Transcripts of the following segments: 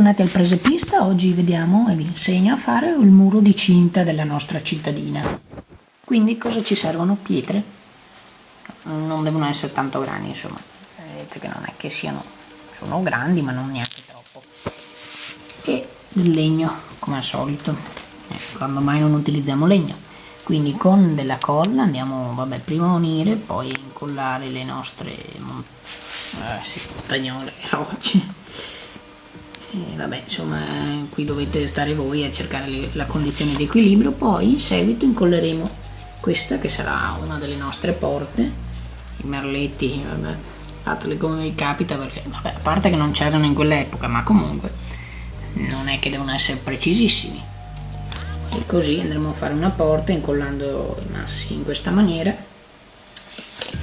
bentornati al presepista. Oggi vediamo e vi insegno a fare il muro di cinta della nostra cittadina. Quindi cosa ci servono? Pietre, non devono essere tanto grandi, insomma, vedete che non è che sono grandi, ma non neanche troppo, e il legno come al solito, quando mai non utilizziamo legno. Quindi con della colla andiamo, prima a unire, poi a incollare le nostre montagnole, rocce. Insomma, qui dovete stare voi a cercare la condizione di equilibrio. Poi in seguito incolleremo questa che sarà una delle nostre porte, i merletti, fatele come vi capita, perché a parte che non c'erano in quell'epoca, ma comunque non è che devono essere precisissimi. E così andremo a fare una porta incollando i massi in questa maniera,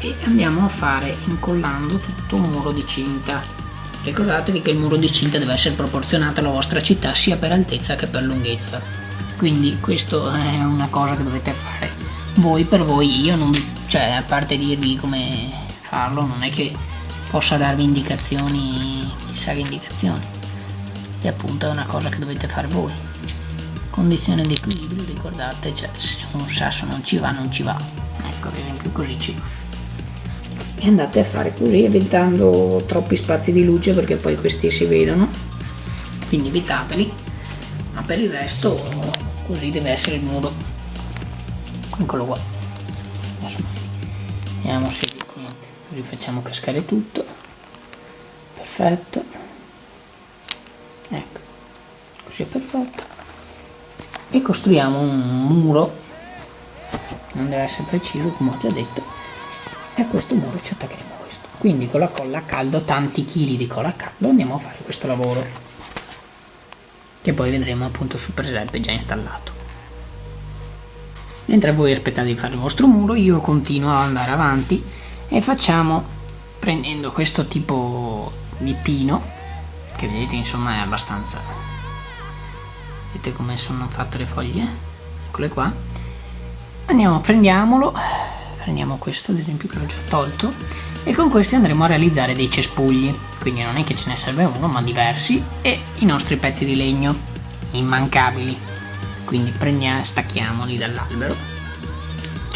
e andiamo a fare incollando tutto un muro di cinta. Ricordatevi che il muro di cinta deve essere proporzionato alla vostra città sia per altezza che per lunghezza, quindi questo è una cosa che dovete fare voi per voi. Io non, a parte dirvi come farlo, non è che possa darvi indicazioni, chissà che indicazioni, e appunto è una cosa che dovete fare voi. Condizione di equilibrio, ricordate, se un sasso non ci va, non ci va, ecco, ad esempio così ci va. E andate a fare così, evitando troppi spazi di luce, perché poi questi si vedono, quindi evitateli. Ma per il resto così deve essere il muro. Eccolo qua. Adesso vediamo se così facciamo cascare tutto. Perfetto, ecco, così è perfetto. E costruiamo un muro, non deve essere preciso come ho già detto, e a questo muro ci attaccheremo questo. Quindi con la colla a caldo, tanti chili di colla a caldo, andiamo a fare questo lavoro, che poi vedremo appunto sul presepe già installato. Mentre voi aspettate di fare il vostro muro, io continuo ad andare avanti e facciamo, prendendo questo tipo di pino, che vedete insomma è abbastanza, vedete come sono fatte le foglie, eccole qua. Prendiamo questo ad esempio, che l'ho già tolto, e con questi andremo a realizzare dei cespugli. Quindi non è che ce ne serve uno, ma diversi, e i nostri pezzi di legno immancabili. Quindi stacchiamoli dall'albero,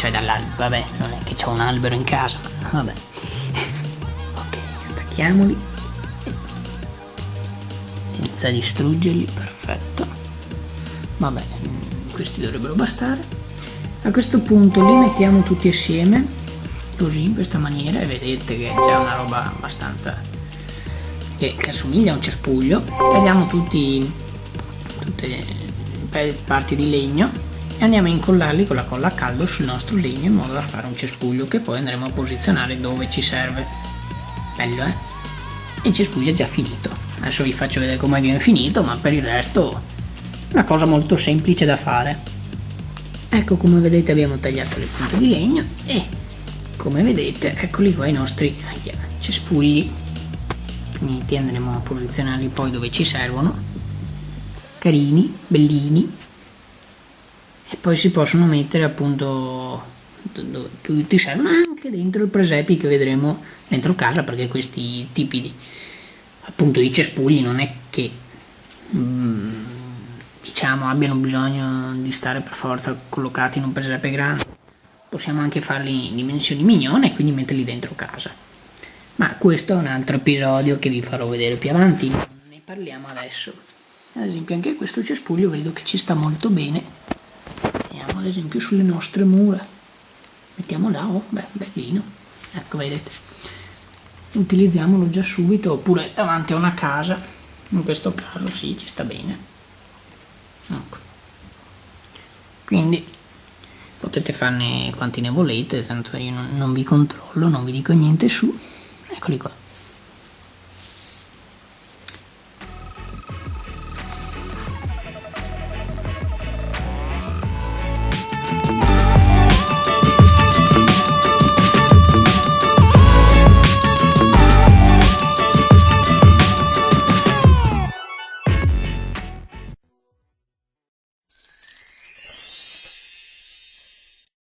non è che c'ho un albero in casa, ma vabbè. Ok, stacchiamoli senza distruggerli, perfetto. Questi dovrebbero bastare. A questo punto li mettiamo tutti assieme, così, in questa maniera, e vedete che è già una roba abbastanza che assomiglia a un cespuglio. Tagliamo tutte le parti di legno e andiamo a incollarli con la colla a caldo sul nostro legno, in modo da fare un cespuglio che poi andremo a posizionare dove ci serve. Bello, eh? E il cespuglio è già finito. Adesso vi faccio vedere come viene finito, ma per il resto una cosa molto semplice da fare. Ecco, come vedete abbiamo tagliato le punte di legno, e come vedete eccoli qua i nostri cespugli finiti. Andremo a posizionarli poi dove ci servono, carini, bellini, e poi si possono mettere appunto dove più ti servono, anche dentro il presepi che vedremo dentro casa, perché questi tipi di cespugli non è che abbiano bisogno di stare per forza collocati in un presepe grande. Possiamo anche farli in dimensioni mignone e quindi metterli dentro casa, ma questo è un altro episodio che vi farò vedere più avanti, ne parliamo adesso. Ad esempio anche questo cespuglio vedo che ci sta molto bene. Andiamo ad esempio sulle nostre mura, mettiamo là, bellino, ecco, vedete, utilizziamolo già subito, oppure davanti a una casa, in questo caso sì, ci sta bene. Ecco. Quindi potete farne quanti ne volete, tanto io non vi controllo, non vi dico niente su. Eccoli qua.